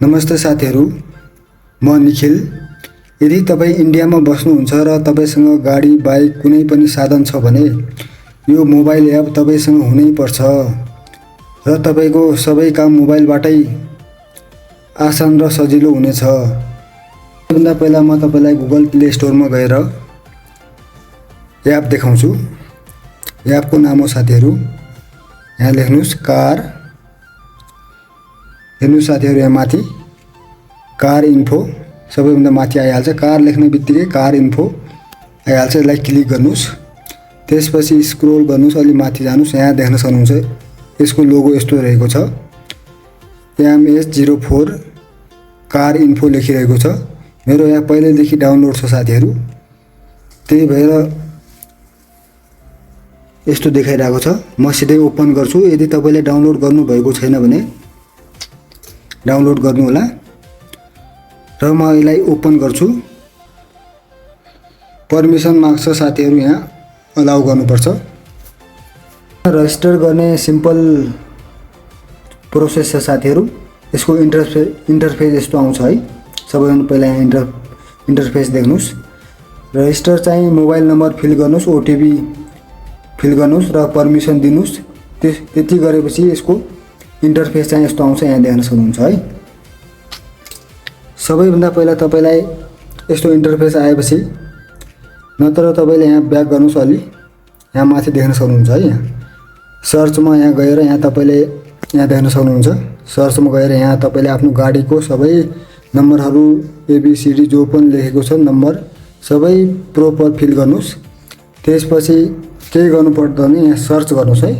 नमस्ते साथीहरू, म निखिल। यदि तपाईँ इन्डियामा बस्नुहुन्छ र तपाईसँग गाडी बाइक कुनै पनि साधन छ भने यो मोबाइल एप तपाईसँग हुनै पर्छ र तपाईको सबै काम मोबाइलबाटै आसान र सजिलो हुनेछ। सबैभन्दा पहिला म तपाईलाई गुगल प्ले स्टोरमा गएर एप देखाउँछु। एपको नाम हो साथीहरू, यहाँ लेख्नुस् कार। हेर्नु साथीहरू, यहाँ माथि कार इन्फो सबैभन्दा माथि आइहाल्छ। कार लेख्ने बित्तिकै कार इन्फो आइहाल्छ। यसलाई क्लिक गर्नुस्। त्यसपछि स्क्रोल गर्नुस्, अलि माथि जानुस्। यहाँ देख्न सक्नुहुन्छ यसको लोगो यस्तो रहेको छ, MS04 कार इन्फो लेखिरहेको छ। मेरो यहाँ पहिल्यैदेखि डाउनलोड छ साथीहरू, त्यही भएर यस्तो देखाइरहेको छ। म सिधै ओपन गर्छु। यदि तपाईले डाउनलोड गर्नुभएको छैन भने डाउनलोड गर्नु होला र म यसलाई ओपन गर्छु। पर्मिसन माग्छ साथीहरू, यहाँ अलाउ गर्नुपर्छ। रजिस्टर गर्ने सिम्पल प्रोसेस छ साथीहरू। यसको इन्टरफेस यस्तो आउँछ है। सबैभन्दा पहिला यहाँ इन्टरफेस देख्नुस्। रजिस्टर चाहिँ मोबाइल नम्बर फिल गर्नुस्, ओटिपी फिल गर्नुस् र पर्मिसन दिनुस्। त्यति गरेपछि यसको इन्टरफेस चाहिँ यस्तो आउँछ, यहाँ देख्न सक्नुहुन्छ है। सबैभन्दा पहिला तपाईलाई यस्तो इन्टरफेस आएपछि नत्र तपाईले यहाँ ब्याक गर्नुस्। अलि यहाँ माथि देख्न सक्नुहुन्छ है। यहाँ सर्चमा यहाँ गएर यहाँ तपाईले यहाँ देख्न सक्नुहुन्छ। सर्चमा गएर यहाँ तपाईले आफ्नो गाडीको सबै नम्बरहरू ABCD जो पनि लेखेको छ नम्बर सबै प्रोपर फिल गर्नुस्। त्यसपछि केही गर्नु पर्दैन, यहाँ सर्च गर्नुस् है।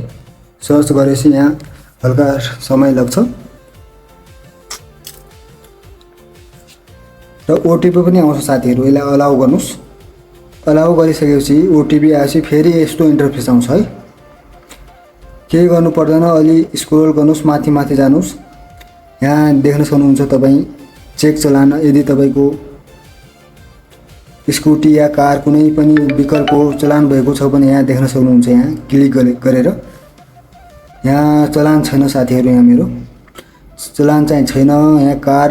सर्च गरेपछि यहाँ हल्का समय लाग्छ र ओटिपी पनि आउँछ साथीहरू। यसलाई अलाउ गर्नुस्। अलाउ गरिसकेपछि ओटिपी आएपछि फेरि यस्तो इन्टरफेस आउँछ है। केही गर्नु पर्दैन, अलि स्क्रोल गर्नुस्, माथि माथि जानुस्। यहाँ देख्न सक्नुहुन्छ तपाईँ चेक चलान। यदि तपाईको स्कुटी या कार कुनै पनि विकल्पको चलान भएको छ भने यहाँ देख्न सक्नुहुन्छ। यहाँ क्लिक गरेर यहाँ चलान छैन साथीहरू। यहाँ मेरो चलान चाहिँ छैन। यहाँ कार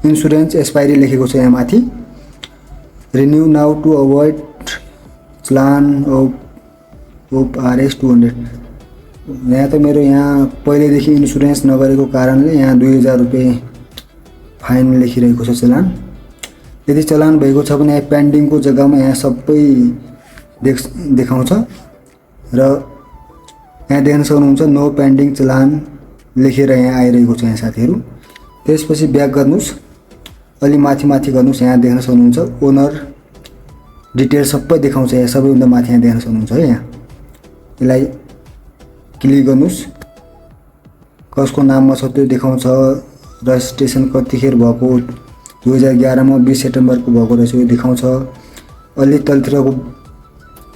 इन्सुरेन्स एक्सपायरी लेखेको छ यहाँ माथि। Renew now to avoid challan of RS 200। यहाँ त मेरो यहाँ पहिलेदेखि इन्सुरेन्स नगरेको कारणले यहाँ 2000 रुपैयाँ फाइन लेखिरहेको छ चलान। यदि चलान भएको छ भने यहाँ पेन्डिङको जग्गामा यहाँ सबै देखाउँछ र यहाँ देख्न सक्नुहुन्छ नो पेन्डिङ चलान लेखेर यहाँ आइरहेको छ यहाँ साथीहरू। त्यसपछि ब्याक गर्नुस्, अलि माथि माथि गर्नुस्। यहाँ देख्न सक्नुहुन्छ ओनर डिटेल सबै देखाउँछ। यहाँ सबैभन्दा माथि यहाँ देख्न सक्नुहुन्छ है। यहाँ यसलाई क्लिक गर्नुस्। कसको नाममा छ त्यो देखाउँछ। रजिस्ट्रेसन कतिखेर भएको, 2011 मा 20 सेप्टेम्बरको भएको रहेछ यो देखाउँछ। अलि तलतिरको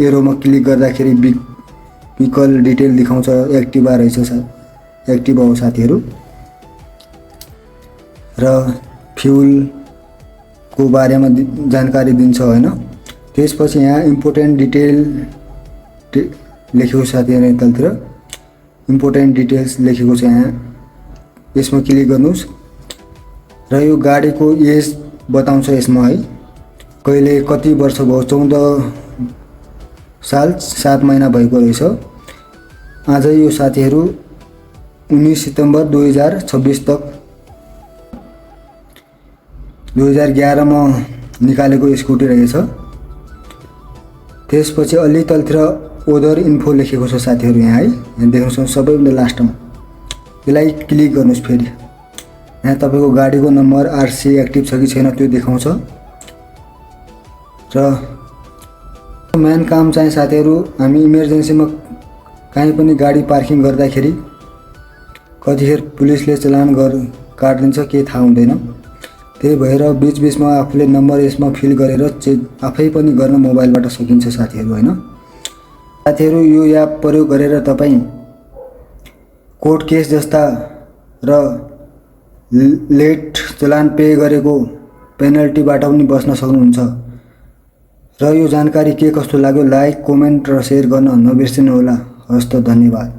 एरोमा क्लिक गर्दाखेरि भेहिकल डिटेल देखाउँछ। एक्टिभा रहेछ, एक्टिभा हो साथीहरू। र फ्युलको बारेमा जानकारी दिन्छ हैन। त्यसपछि यहाँ इम्पोर्टेन्ट डिटेल लेखेको छ साथीहरू। तलतिर इम्पोर्टेन्ट डिटेल्स लेखेको छ यहाँ। यसमा क्लिक गर्नुस् र यो गाडीको एज बताउँछ यसमा है। कहिले कति वर्ष भयो, 14 साल 7 महिना भएको रहेछ। आज यो साथीहरू 19 सितम्बर 2026 तक 2011 मा निकालेको स्कुटी रहेछ। त्यसपछि अलि तलतिर ओदर इन्फो लेखेको छ साथीहरू यहाँ है। यहाँ देख्न सक्नुहुन्छ सबैभन्दा लास्टमा। यसलाई क्लिक गर्नुस्। फेरि यहाँ तपाईको गाडीको नम्बर RC एक्टिभ छ कि छैन त्यो देखाउँछ। र मेन काम चाहिँ साथीहरू, हामी इमर्जेन्सीमा कहीँ पनि गाडी पार्किङ गर्दाखेरि कतिखेर पुलिसले चलान काटिदिन्छ, के थाहा हुँदैन। त्यही भएर बीचबीचमा आफूले नम्बर यसमा फिल गरेर चेक आफै पनि गर्न मोबाइलबाट सकिन्छ साथीहरू हैन। साथीहरू, यो एप प्रयोग गरेर तपाईँ कोर्ट केस जस्ता र लेट चलान पे गरेको पेनल्टीबाट पनि बच्न सक्नुहुन्छ। र यो जानकारी के कस्तो लाग्यो लाइक, कमेन्ट र शेयर गर्न नबिर्सिनु होला। हस्त, धन्यवाद।